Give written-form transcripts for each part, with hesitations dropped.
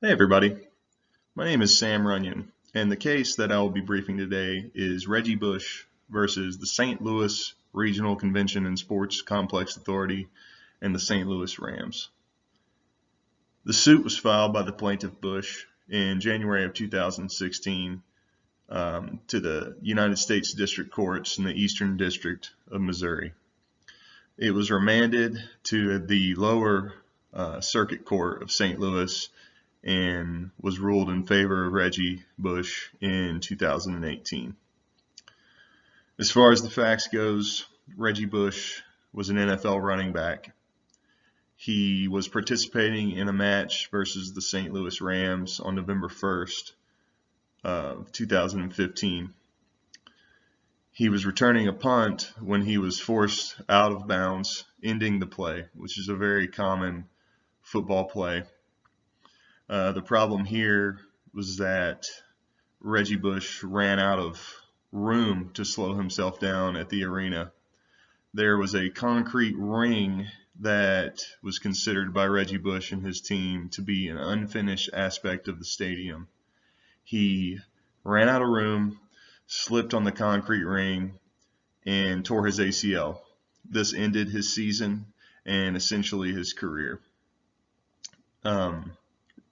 Hey everybody, my name is Sam Runion, and the case that I will be briefing today is Reggie Bush versus the St. Louis Regional Convention and Sports Complex Authority and the St. Louis Rams. The suit was filed by the plaintiff Bush in January of 2016 to the United States District Courts in the Eastern District of Missouri. It was remanded to the lower Circuit Court of St. Louis and was ruled in favor of Reggie Bush in 2018. As far as the facts goes, Reggie Bush was an NFL running back. He was participating in a match versus the St. Louis Rams on November 1st of 2015. He was returning a punt when he was forced out of bounds, ending the play, which is a very common football play. The problem here was that Reggie Bush ran out of room to slow himself down at the arena. There was a concrete ring that was considered by Reggie Bush and his team to be an unfinished aspect of the stadium. He ran out of room, slipped on the concrete ring, and tore his ACL. This ended his season and essentially his career.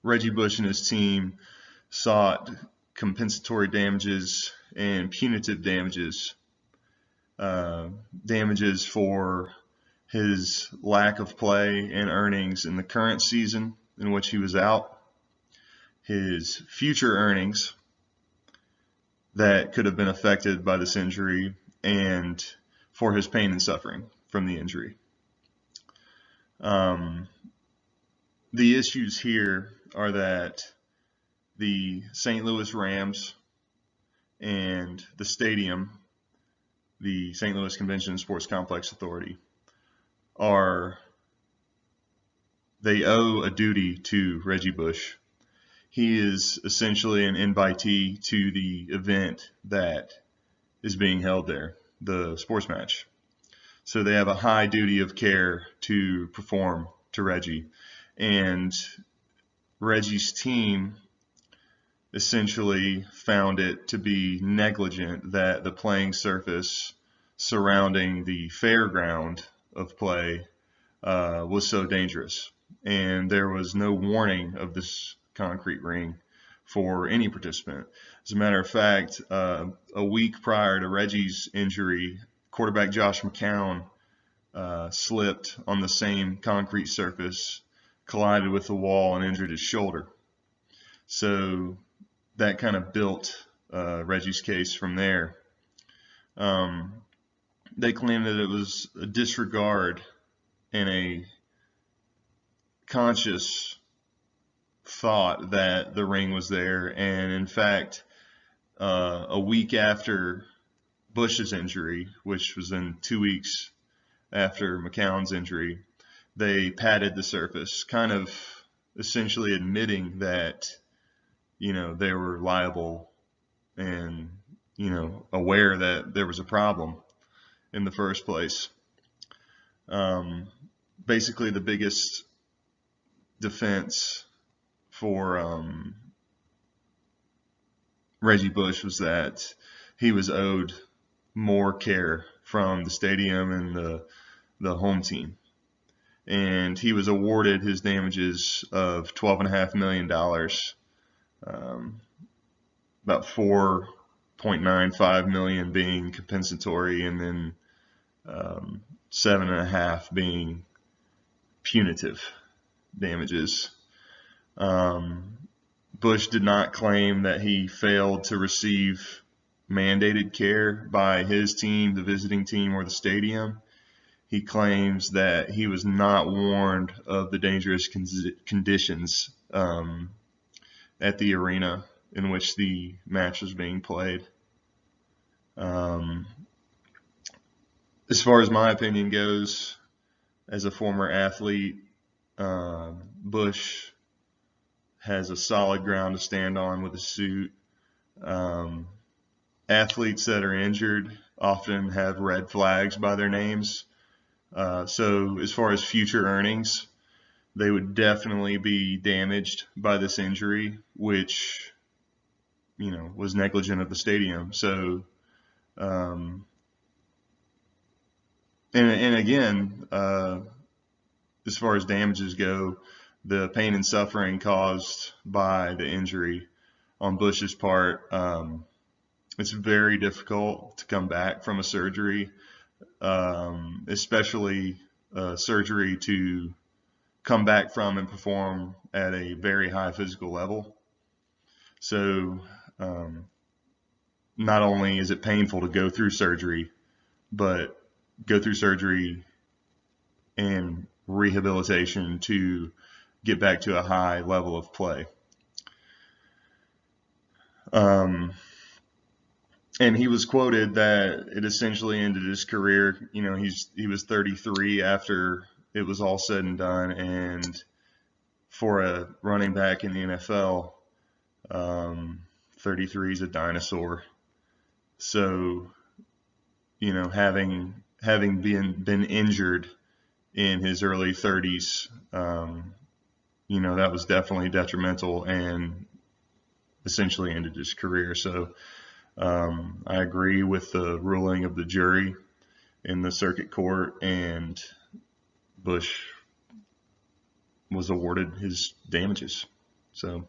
Reggie Bush and his team sought compensatory damages and punitive damages. Damages for his lack of play and earnings in the current season in which he was out, his future earnings that could have been affected by this injury, and for his pain and suffering from the injury. The issues here are that the St. Louis Rams and the stadium, the St. Louis Convention and Sports Complex Authority, they owe a duty to Reggie Bush. He is essentially an invitee to the event that is being held there, the sports match. So they have a high duty of care to perform to Reggie. And Reggie's team essentially found it to be negligent that the playing surface surrounding the fairground of play was so dangerous. And there was no warning of this concrete ring for any participant. As a matter of fact, a week prior to Reggie's injury, quarterback Josh McCown slipped on the same concrete surface, collided with the wall, and injured his shoulder. So that kind of built Reggie's case from there. They claim that it was a disregard and a conscious thought that the ring was there. And in fact, a week after Bush's injury, which was in 2 weeks after McCown's injury, they padded the surface, kind of essentially admitting that, they were liable and, aware that there was a problem in the first place. Basically, the biggest defense for Reggie Bush was that he was owed more care from the stadium and the home team. And he was awarded his damages of $12.5 million, about $4.95 million being compensatory, and then $7.5 being punitive damages. Bush did not claim that he failed to receive mandated care by his team, the visiting team, or the stadium. He claims that he was not warned of the dangerous conditions at the arena in which the match was being played. As far as my opinion goes, as a former athlete, Bush has a solid ground to stand on with a suit. Athletes that are injured often have red flags by their names. So as far as future earnings, they would definitely be damaged by this injury, which, was negligent of the stadium. So, and again, as far as damages go, the pain and suffering caused by the injury on Bush's part, it's very difficult to come back from a surgery, especially surgery to come back from and perform at a very high physical level. So not only is it painful to go through surgery, but go through surgery and rehabilitation to get back to a high level of play. And he was quoted that it essentially ended his career. He was 33 after it was all said and done, and for a running back in the NFL, 33 is a dinosaur. So, having been injured in his early 30s, that was definitely detrimental and essentially ended his career. So I agree with the ruling of the jury in the circuit court, and Bush was awarded his damages. So